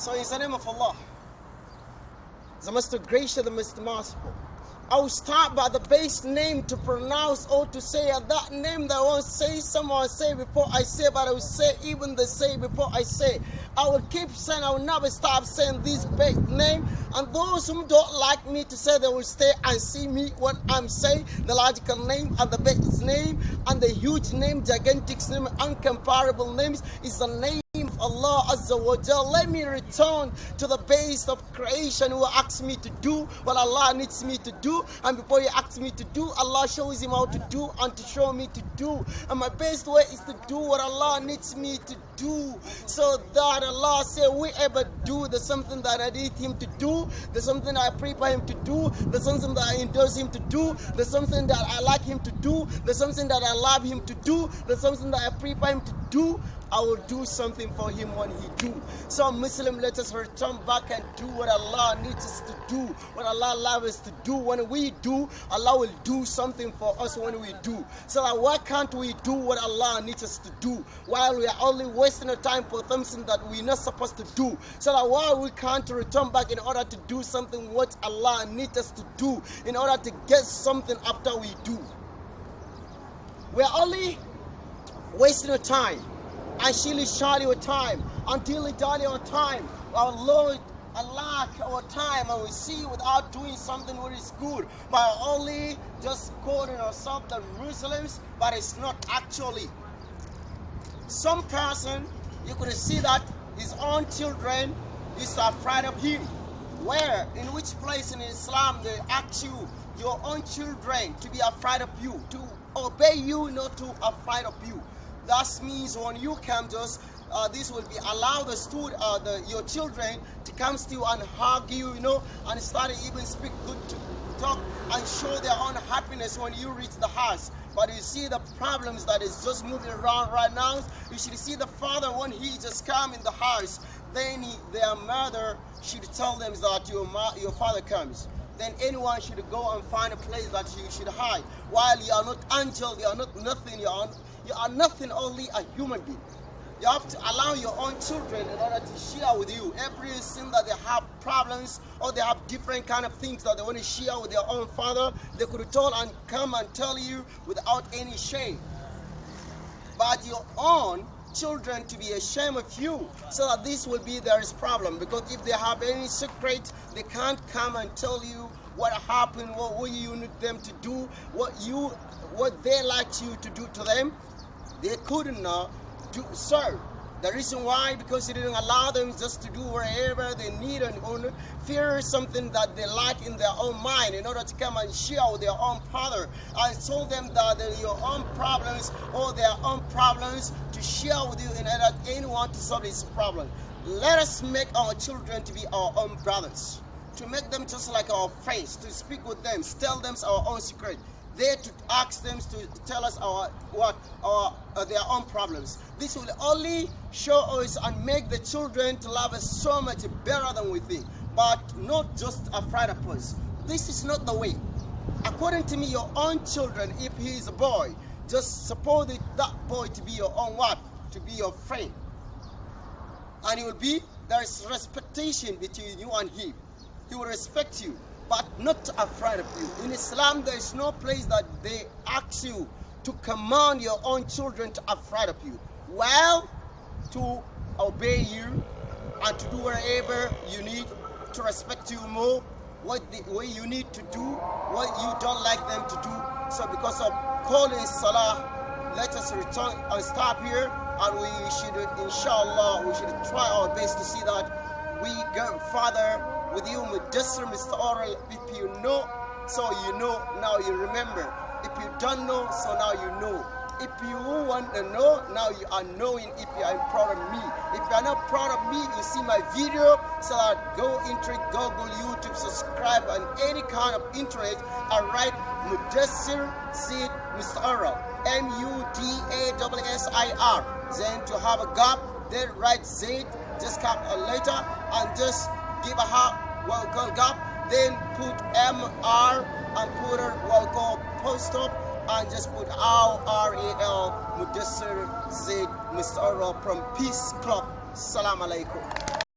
So in the name of Allah, the most gracious, the most merciful, I will start by the base name to pronounce or to say that name that I won't say, someone say before I say, but I will say even the say before I say. I will keep saying, I will never stop saying this big name. And those who don't like me to say, they will stay and see me what I'm saying. The logical name and the base name and the huge name, gigantic name, uncomparable names is the name of Allah Azza wa Jal. Let me return to the base of creation who asks me to do what Allah needs me to do. And before He asks me to do, Allah shows him how to do and to show me to do. And my best way is to do what Allah needs me to do. So that Allah say, whoever do, there's something that I need him to do, there's something that I prepare him to do, there's something that I endorse him to do, there's something that I like him to do, there's something that I love him to do, there's something that I prepare him to do, I will do something for him when he do. So Muslim, let us return back and do what Allah needs us to do, what Allah loves us to do. When we do, Allah will do something for us when we do. So why can't we do what Allah needs us to do while we are only wasting our time for something that we're not supposed to do? So that why we can't return back in order to do something what Allah needs us to do, in order to get something after we do. We are only wasting our time and shilly-shally our time until it dally our time. Our Lord Allah our time, and we see without doing something what is good by only just calling ourselves the Muslims, but it's not actually. Some person, you could see that his own children is afraid of him. Where, in which place in Islam they ask you, your own children, to be afraid of you, to obey you, not to afraid of you. That means when you come, just this will be allow your children to come to you and hug you, and start even speak good talk and show their own happiness when you reach the house. But you see the problems that is just moving around right now. You should see the father when he just come in the house, then their mother should tell them that your father comes. Then anyone should go and find a place that you should hide. While you are not angel, you are not nothing, you are nothing, only a human being. You have to allow your own children in order to share with you everything that they have problems or they have different kind of things that they want to share with their own father. They could tell and come and tell you without any shame. But your own children to be ashamed of you, so that this will be their problem, because if they have any secret, they can't come and tell you what happened, what you need them to do, what they like you to do to them. They couldn't do so. The reason why, because you didn't allow them just to do whatever they need and fear something that they like in their own mind in order to come and share with their own father. I told them that your own problems or their own problems to share with you in order anyone to solve this problem. Let us make our children to be our own brothers, to make them just like our friends, to speak with them, tell them our own secret. There to ask them to tell us their own problems. This will only show us and make the children to love us so much better than we think, but not just afraid of us. This is not the way. According to me, your own children, if he is a boy, just suppose that boy to be your own to be your friend, and there is respectation between you and him. He will respect you, but not afraid of you. In Islam, there is no place that they ask you to command your own children to afraid of you. Well, to obey you and to do whatever you need, to respect you more, what you need to do, what you don't like them to do. So because of calling Salah, let us return and stop here, and we should, inshallah, we should try our best to see that we go further with you, Mudassir Mr Oral. If you know, so you know, now you remember. If you don't know, so now you know. If you want to know, now you are knowing if you are proud of me. If you are not proud of me, you see my video, so that go into Google, YouTube, subscribe, and any kind of internet, I write Mudassir Z Mr Oral, Mudassir. Then to have a gap, then write Z, just come later, and just give a what we call gap, then put MR and put what we call post up, and just put REL, Mudassir Z Mr Oral from Peace Club. Salam alaikum.